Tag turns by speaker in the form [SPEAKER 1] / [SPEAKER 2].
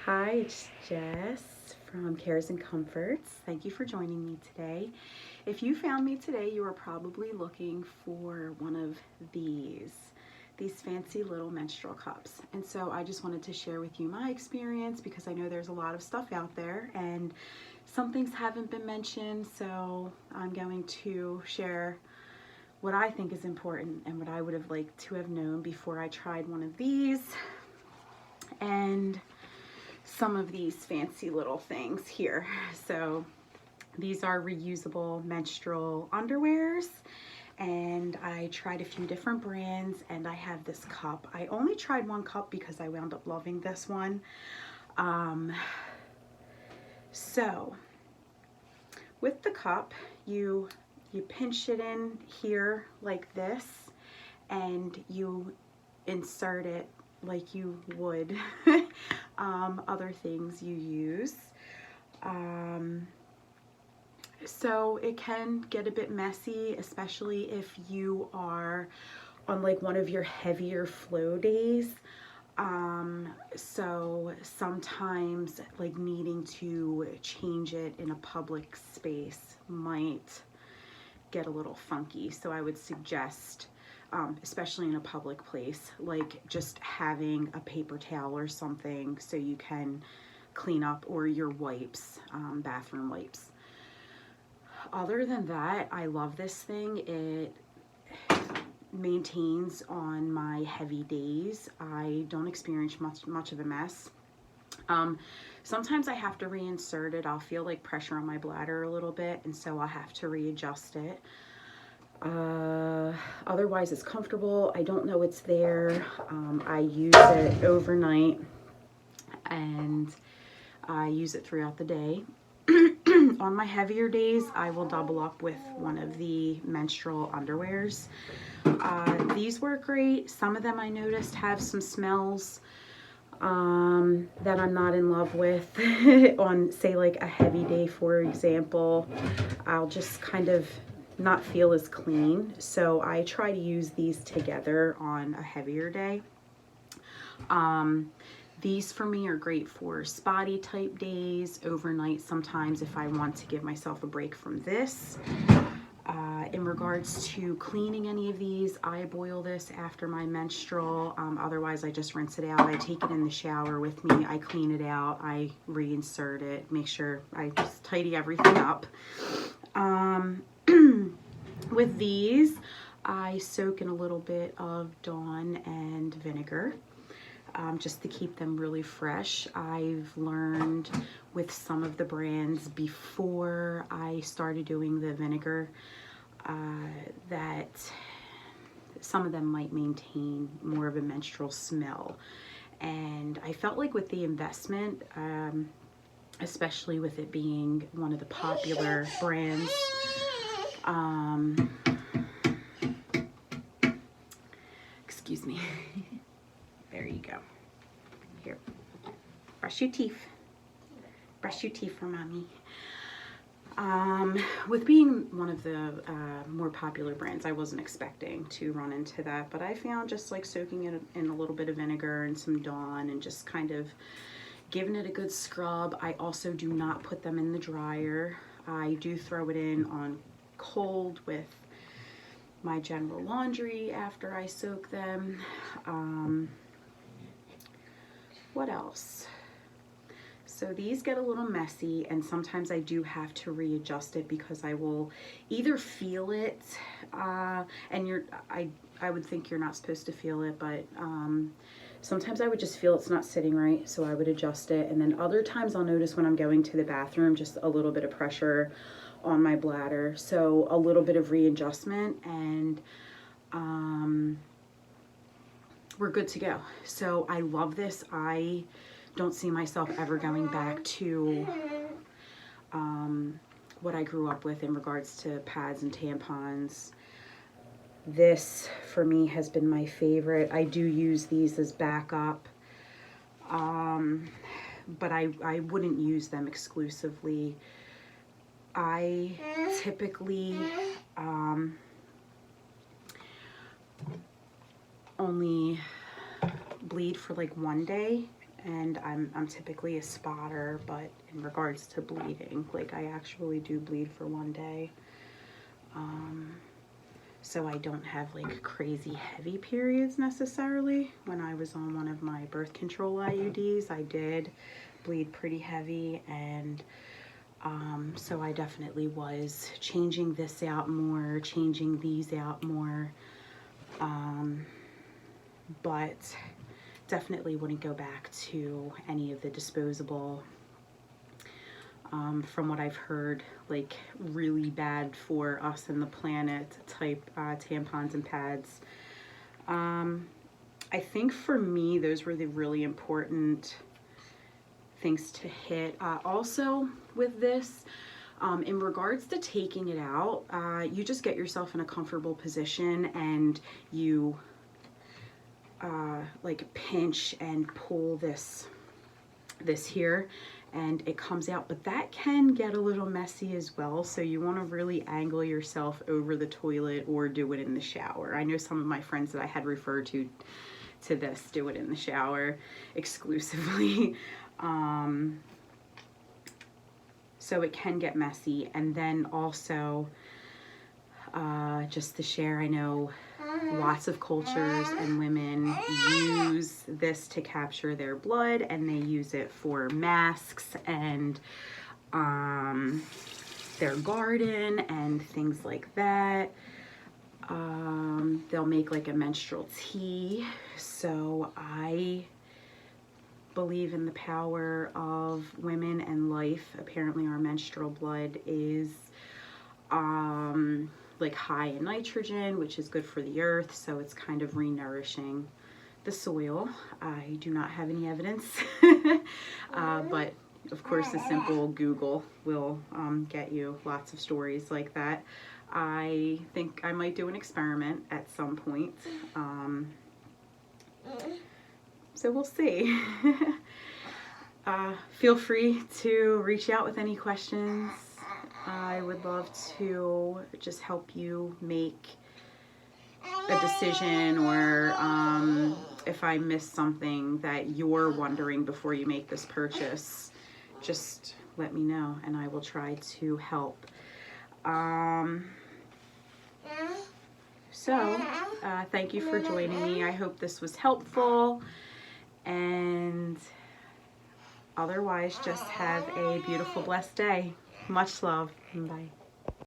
[SPEAKER 1] Hi, it's Jess from Cares and Comforts. Thank you for joining me today. If you found me today, you are probably looking for one of these fancy little menstrual cups. And so I just wanted to share with you my experience because I know there's a lot of stuff out there and some things haven't been mentioned. So I'm going to share what I think is important and what I would have liked to have known before I tried one of these. And some of these fancy little things here. So these are reusable menstrual underwears, and I tried a few different brands, and I have this cup. I only tried one cup because I wound up loving this one. So with the cup, you pinch it in here like this, and you insert it like you would other things you use. So it can get a bit messy, especially if you are on like one of your heavier flow days. So sometimes like needing to change it in a public space might get a little funky. So I would suggest, especially in a public place, like just having a paper towel or something so you can clean up, or your wipes, bathroom wipes. Other than that, I love this thing. It maintains on my heavy days. I don't experience much of a mess. Sometimes I have to reinsert it. I'll feel like pressure on my bladder a little bit, and so I'll have to readjust it. Otherwise it's comfortable. I don't know it's there. I use it overnight and I use it throughout the day. On my heavier days, I will double up with one of the menstrual underwears. These work great. Some of them I noticed have some smells that I'm not in love with. On, say, like a heavy day, for example, I'll just kind of not feel as clean. So I try to use these together on a heavier day. These for me are great for spotty type days, overnight sometimes if I want to give myself a break from this. In regards to cleaning any of these, I boil this after my menstrual. Otherwise I just rinse it out. I take it in the shower with me. I clean it out. I reinsert it. Make sure I just tidy everything up. With these, I soak in a little bit of Dawn and vinegar. Just to keep them really fresh. I've learned with some of the brands before I started doing the vinegar that some of them might maintain more of a menstrual smell. And I felt like with the investment, especially with it being one of the popular brands, excuse me. There you go. Here, brush your teeth. Brush your teeth for mommy. With being one of the more popular brands, I wasn't expecting to run into that, but I found just like soaking it in a little bit of vinegar and some Dawn and just kind of giving it a good scrub. I also do not put them in the dryer. I do throw it in on cold with my general laundry after I soak them. What else? So these get a little messy, and sometimes I do have to readjust it because I will either feel it, and I would think you're not supposed to feel it, but sometimes I would just feel it's not sitting right, so I would adjust it. And then other times I'll notice when I'm going to the bathroom just a little bit of pressure on my bladder, so a little bit of readjustment, and we're good to go. So I love this. I don't see myself ever going back to what I grew up with in regards to pads and tampons. This for me has been my favorite. I do use these as backup, but I wouldn't use them exclusively. I typically only bleed for like one day, and I'm typically a spotter, but in regards to bleeding, like I actually do bleed for one day. So I don't have like crazy heavy periods necessarily. When I was on one of my birth control IUDs, I did bleed pretty heavy, and so I definitely was changing this out more, changing these out more, but definitely wouldn't go back to any of the disposable. From what I've heard, like really bad for us and the planet type tampons and pads. I think for me, those were the really important things to hit. Also with this, in regards to taking it out, you just get yourself in a comfortable position and you like pinch and pull this here, and it comes out, but that can get a little messy as well. So you want to really angle yourself over the toilet or do it in the shower. I know some of my friends that I had referred to this do it in the shower exclusively. So it can get messy. And then also, just to share, I know lots of cultures and women use this to capture their blood, and they use it for masks and their garden and things like that. They'll make like a menstrual tea. So I believe in the power of women and life. Apparently our menstrual blood is like high in nitrogen, which is good for the earth, so it's kind of re-nourishing the soil. I do not have any evidence, but of course a simple Google will get you lots of stories like that. I think I might do an experiment at some point, so we'll see. Feel free to reach out with any questions. I would love to just help you make a decision, or if I missed something that you're wondering before you make this purchase, just let me know and I will try to help. Thank you for joining me. I hope this was helpful, and otherwise just have a beautiful, blessed day. Much love. Bye.